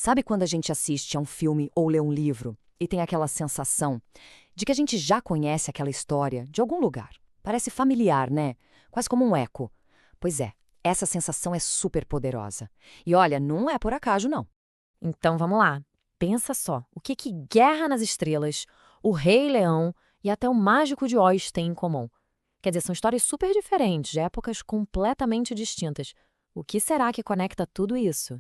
Sabe quando a gente assiste a um filme ou lê um livro e tem aquela sensação de que a gente já conhece aquela história de algum lugar? Parece familiar, né? Quase como um eco. Pois é, essa sensação é super poderosa. E olha, não é por acaso, não. Então vamos lá. Pensa só, o que Guerra nas Estrelas, O Rei Leão e até O Mágico de Oz têm em comum? Quer dizer, são histórias super diferentes, de épocas completamente distintas. O que será que conecta tudo isso?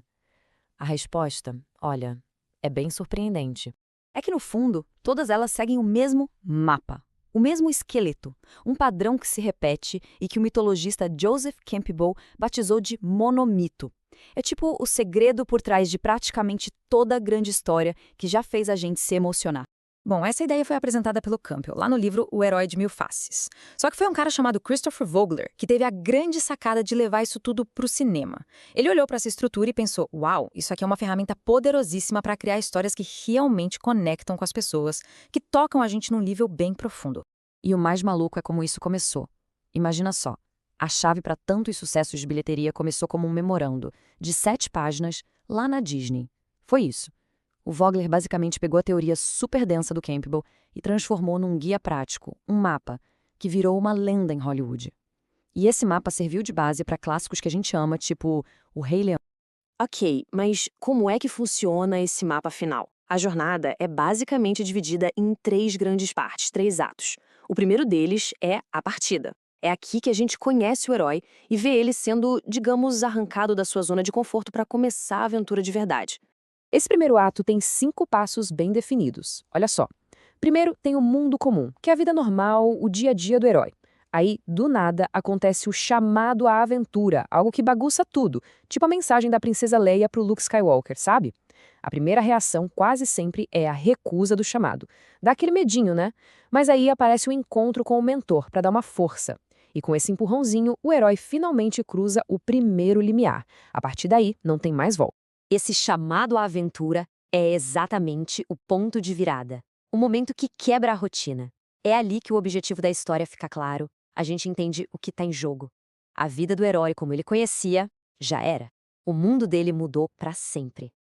A resposta, olha, é bem surpreendente. É que, no fundo, todas elas seguem o mesmo mapa, o mesmo esqueleto, um padrão que se repete e que o mitologista Joseph Campbell batizou de monomito. É tipo o segredo por trás de praticamente toda a grande história que já fez a gente se emocionar. Bom, essa ideia foi apresentada pelo Campbell, lá no livro O Herói de Mil Faces. Só que foi um cara chamado Christopher Vogler que teve a grande sacada de levar isso tudo para o cinema. Ele olhou para essa estrutura e pensou, uau, isso aqui é uma ferramenta poderosíssima para criar histórias que realmente conectam com as pessoas, que tocam a gente num nível bem profundo. E o mais maluco é como isso começou. Imagina só, a chave para tantos sucessos de bilheteria começou como um memorando, de 7 páginas, lá na Disney. Foi isso. O Vogler basicamente pegou a teoria super densa do Campbell e transformou num guia prático, um mapa, que virou uma lenda em Hollywood. E esse mapa serviu de base para clássicos que a gente ama, tipo O Rei Leão. Ok, mas como é que funciona esse mapa final? A jornada é basicamente dividida em 3 grandes partes, 3 atos. O primeiro deles é a partida. É aqui que a gente conhece o herói e vê ele sendo, digamos, arrancado da sua zona de conforto para começar a aventura de verdade. Esse primeiro ato tem 5 passos bem definidos. Olha só. Primeiro, tem o mundo comum, que é a vida normal, o dia a dia do herói. Aí, do nada, acontece o chamado à aventura, algo que bagunça tudo, tipo a mensagem da princesa Leia pro Luke Skywalker, sabe? A primeira reação quase sempre é a recusa do chamado. Dá aquele medinho, né? Mas aí aparece o encontro com o mentor para dar uma força. E com esse empurrãozinho, o herói finalmente cruza o primeiro limiar. A partir daí, não tem mais volta. Esse chamado à aventura é exatamente o ponto de virada, o momento que quebra a rotina. É ali que o objetivo da história fica claro, a gente entende o que está em jogo. A vida do herói como ele conhecia, já era. O mundo dele mudou para sempre.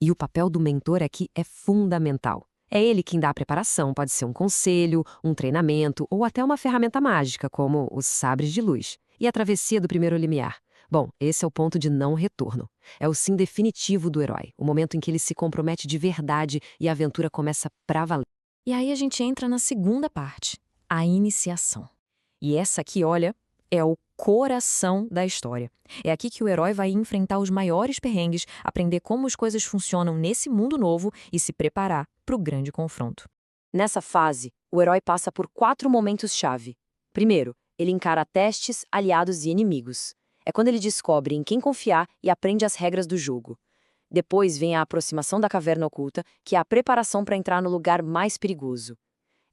E o papel do mentor aqui é fundamental. É ele quem dá a preparação, pode ser um conselho, um treinamento ou até uma ferramenta mágica, como os sabres de luz e a travessia do primeiro limiar. Bom, esse é o ponto de não retorno. É o sim definitivo do herói, o momento em que ele se compromete de verdade e a aventura começa pra valer. E aí a gente entra na segunda parte, a iniciação. E essa aqui, olha, é o coração da história. É aqui que o herói vai enfrentar os maiores perrengues, aprender como as coisas funcionam nesse mundo novo e se preparar para o grande confronto. Nessa fase, o herói passa por 4 momentos-chave. Primeiro, ele encara testes, aliados e inimigos. É quando ele descobre em quem confiar e aprende as regras do jogo. Depois vem a aproximação da caverna oculta, que é a preparação para entrar no lugar mais perigoso.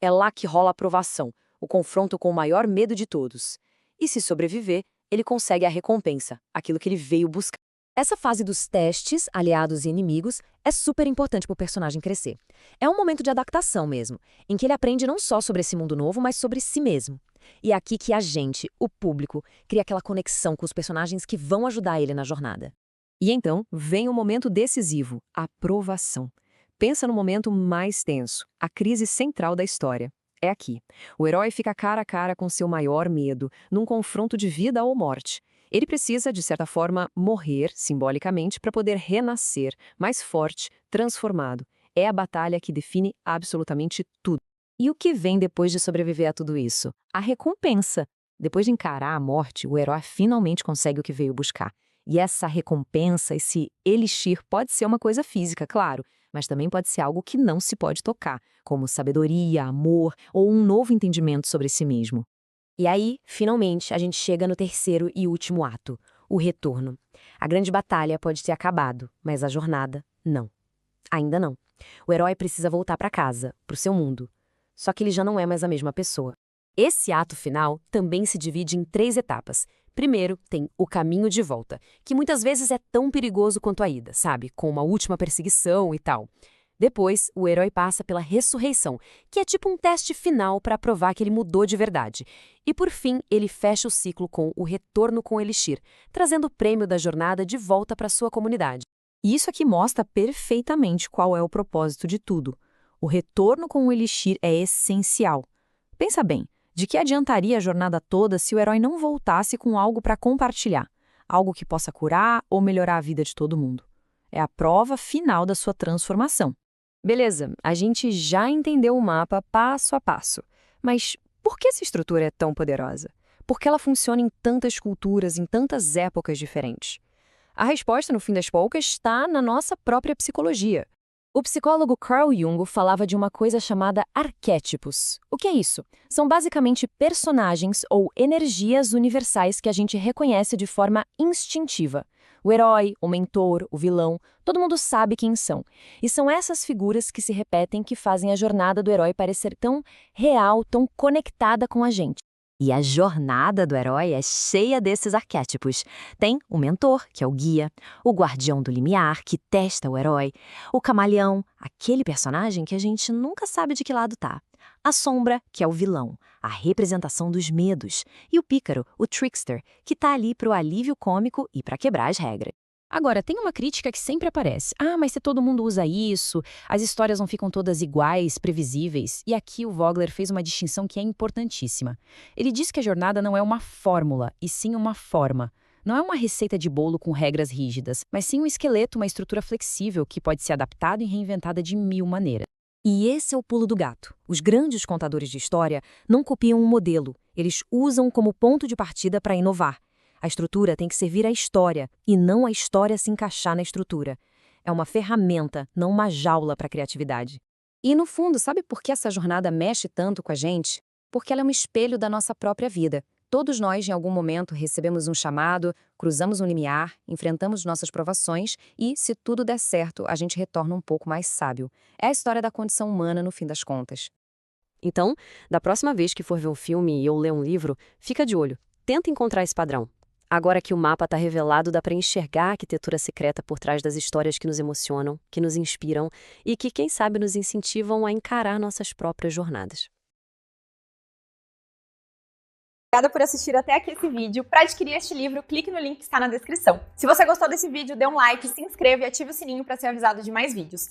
É lá que rola a provação, o confronto com o maior medo de todos. E se sobreviver, ele consegue a recompensa, aquilo que ele veio buscar. Essa fase dos testes, aliados e inimigos, é super importante para o personagem crescer. É um momento de adaptação mesmo, em que ele aprende não só sobre esse mundo novo, mas sobre si mesmo. E é aqui que a gente, o público, cria aquela conexão com os personagens que vão ajudar ele na jornada. E então vem o momento decisivo, a provação. Pensa no momento mais tenso, a crise central da história. É aqui. O herói fica cara a cara com seu maior medo, num confronto de vida ou morte. Ele precisa, de certa forma, morrer, simbolicamente, para poder renascer, mais forte, transformado. É a batalha que define absolutamente tudo. E o que vem depois de sobreviver a tudo isso? A recompensa. Depois de encarar a morte, o herói finalmente consegue o que veio buscar. E essa recompensa, esse elixir, pode ser uma coisa física, claro, mas também pode ser algo que não se pode tocar, como sabedoria, amor ou um novo entendimento sobre si mesmo. E aí, finalmente, a gente chega no terceiro e último ato, o retorno. A grande batalha pode ter acabado, mas a jornada, não. Ainda não. O herói precisa voltar para casa, para o seu mundo. Só que ele já não é mais a mesma pessoa. Esse ato final também se divide em 3 etapas. Primeiro, tem o caminho de volta, que muitas vezes é tão perigoso quanto a ida, sabe? Com uma última perseguição e tal. Depois, o herói passa pela ressurreição, que é tipo um teste final para provar que ele mudou de verdade. E por fim, ele fecha o ciclo com o retorno com o Elixir, trazendo o prêmio da jornada de volta para sua comunidade. E isso aqui mostra perfeitamente qual é o propósito de tudo. O retorno com o Elixir é essencial. Pensa bem, de que adiantaria a jornada toda se o herói não voltasse com algo para compartilhar? Algo que possa curar ou melhorar a vida de todo mundo. É a prova final da sua transformação. Beleza, a gente já entendeu o mapa passo a passo. Mas por que essa estrutura é tão poderosa? Por que ela funciona em tantas culturas, em tantas épocas diferentes? A resposta, no fim das poucas, está na nossa própria psicologia. O psicólogo Carl Jung falava de uma coisa chamada arquétipos. O que é isso? São basicamente personagens ou energias universais que a gente reconhece de forma instintiva. O herói, o mentor, o vilão, todo mundo sabe quem são. E são essas figuras que se repetem que fazem a jornada do herói parecer tão real, tão conectada com a gente. E a jornada do herói é cheia desses arquétipos. Tem o mentor, que é o guia, o guardião do limiar, que testa o herói, o camaleão, aquele personagem que a gente nunca sabe de que lado tá, a sombra, que é o vilão, a representação dos medos, e o pícaro, o trickster, que tá ali pro alívio cômico e para quebrar as regras. Agora, tem uma crítica que sempre aparece. Ah, mas se todo mundo usa isso, as histórias não ficam todas iguais, previsíveis. E aqui o Vogler fez uma distinção que é importantíssima. Ele diz que a jornada não é uma fórmula, e sim uma forma. Não é uma receita de bolo com regras rígidas, mas sim um esqueleto, uma estrutura flexível que pode ser adaptada e reinventada de mil maneiras. E esse é o pulo do gato. Os grandes contadores de história não copiam um modelo, eles usam como ponto de partida para inovar. A estrutura tem que servir à história, e não a história se encaixar na estrutura. É uma ferramenta, não uma jaula para a criatividade. E, no fundo, sabe por que essa jornada mexe tanto com a gente? Porque ela é um espelho da nossa própria vida. Todos nós, em algum momento, recebemos um chamado, cruzamos um limiar, enfrentamos nossas provações e, se tudo der certo, a gente retorna um pouco mais sábio. É a história da condição humana, no fim das contas. Então, da próxima vez que for ver um filme ou ler um livro, fica de olho. Tenta encontrar esse padrão. Agora que o mapa está revelado, dá para enxergar a arquitetura secreta por trás das histórias que nos emocionam, que nos inspiram e que, quem sabe, nos incentivam a encarar nossas próprias jornadas. Obrigada por assistir até aqui esse vídeo. Para adquirir este livro, clique no link que está na descrição. Se você gostou desse vídeo, dê um like, se inscreva e ative o sininho para ser avisado de mais vídeos.